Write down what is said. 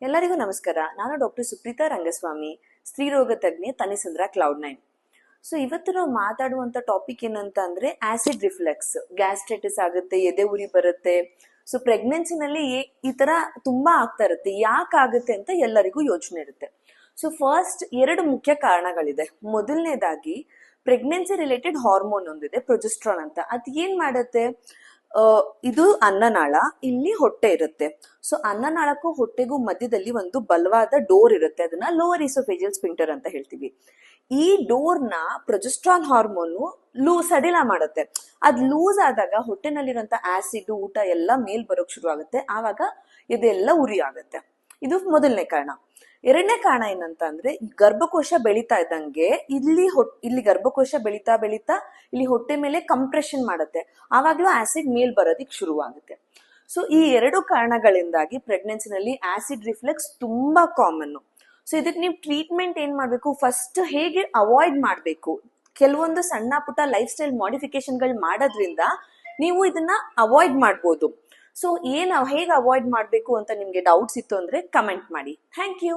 ಎಲ್ಲರಿಗೂ ನಮಸ್ಕಾರ. ನಾನು ಡಾಕ್ಟರ್ ಸುಪ್ರೀತಾ ರಂಗಸ್ವಾಮಿ, ಸ್ತ್ರೀರೋಗ ತಜ್ಞೆ, ತನಿಸಂದ್ರ ಕ್ಲೌಡ್9. ಸೊ ಇವತ್ತು ನಾವು ಮಾತಾಡುವಂತ ಟಾಪಿಕ್ ಏನಂತ ಅಂದ್ರೆ ಆಸಿಡ್ ರಿಫ್ಲೆಕ್ಸ್. ಗ್ಯಾಸ್ಟ್ರೈಟಿಸ್ ಆಗುತ್ತೆ, ಎದೆ ಉರಿ ಬರುತ್ತೆ. ಸೊ ಪ್ರೆಗ್ನೆನ್ಸಿನಲ್ಲಿ ಈ ತರ ತುಂಬಾ ಆಗ್ತಾ ಇರುತ್ತೆ. ಯಾಕೆ ಆಗುತ್ತೆ ಅಂತ ಎಲ್ಲರಿಗೂ ಯೋಚನೆ ಇರುತ್ತೆ. ಸೊ ಫಸ್ಟ್ 2 ಮುಖ್ಯ ಕಾರಣಗಳಿದೆ. ಮೊದಲನೇದಾಗಿ ಪ್ರೆಗ್ನೆನ್ಸಿ ರಿಲೇಟೆಡ್ ಹಾರ್ಮೋನ್ ಒಂದಿದೆ, ಪ್ರೊಜೆಸ್ಟ್ರಾನ್ ಅಂತ. ಅದ್ ಏನ್ ಮಾಡುತ್ತೆ, ಇದು ಅನ್ನನಾಳ, ಇಲ್ಲಿ ಹೊಟ್ಟೆ ಇರುತ್ತೆ. ಸೊ ಅನ್ನನಾಳಕ್ಕೂ ಹೊಟ್ಟೆಗೂ ಮಧ್ಯದಲ್ಲಿ ಒಂದು ಬಲವಾದ ಡೋರ್ ಇರುತ್ತೆ, ಅದನ್ನ ಲೋವರ್ ಈಸೋಫೇಜಿಯಲ್ ಸ್ಪಿಂಕ್ಟರ್ ಅಂತ ಹೇಳ್ತೀವಿ. ಈ ಡೋರ್ ನ ಪ್ರೊಜೆಸ್ಟ್ರಾನ್ ಹಾರ್ಮೋನು ಸಡಿಲ ಮಾಡುತ್ತೆ. ಅದ್ ಲೂಸ್ ಆದಾಗ ಹೊಟ್ಟೆನಲ್ಲಿರುವಂತ ಆಸಿಡ್, ಊಟ ಎಲ್ಲ ಮೇಲ್ ಬರೋಕ್ ಶುರು ಆಗುತ್ತೆ. ಆವಾಗ ಇದೆಲ್ಲ ಉರಿ ಆಗುತ್ತೆ. ಇದು ಮೊದಲನೇ ಕಾರಣ. ಎರಡನೇ ಕಾರಣ ಏನಂತ ಅಂದ್ರೆ, ಗರ್ಭಕೋಶ ಬೆಳೀತಾ ಇದ್ದಂಗೆ ಇಲ್ಲಿ ಗರ್ಭಕೋಶ ಬೆಳೀತಾ ಬೆಳೀತಾ ಇಲ್ಲಿ ಹೊಟ್ಟೆ ಮೇಲೆ ಕಂಪ್ರೆಷನ್ ಮಾಡುತ್ತೆ. ಆವಾಗ್ಲೂ ಆಸಿಡ್ ಮೇಲ್ ಬರೋದಿಕ್ ಶುರುವಾಗುತ್ತೆ. ಸೊ ಈ 2 ಕಾರಣಗಳಿಂದಾಗಿ ಪ್ರೆಗ್ನೆನ್ಸಿನಲ್ಲಿ ಆಸಿಡ್ ರಿಫ್ಲೆಕ್ಸ್ ತುಂಬಾ ಕಾಮನ್. ಸೊ ಇದಕ್ಕೆ ನೀವು ಟ್ರೀಟ್ಮೆಂಟ್ ಏನ್ ಮಾಡ್ಬೇಕು, ಫಸ್ಟ್ ಹೇಗೆ ಅವಾಯ್ಡ್ ಮಾಡ್ಬೇಕು, ಕೆಲವೊಂದು ಸಣ್ಣ ಪುಟ್ಟ ಲೈಫ್ ಸ್ಟೈಲ್ ಮಾಡಿಫಿಕೇಶನ್ ಗಳು ಮಾಡೋದ್ರಿಂದ ನೀವು ಇದನ್ನ ಅವಾಯ್ಡ್ ಮಾಡ್ಬೋದು. ಸೊ ಹೇಗೆ ಅವಾಯ್ಡ್ ಮಾಡ್ಬೇಕು ಅಂತ ನಿಮ್ಗೆ ಡೌಟ್ಸ್ ಇತ್ತು ಅಂದ್ರೆ ಕಮೆಂಟ್ ಮಾಡಿ. Thank you.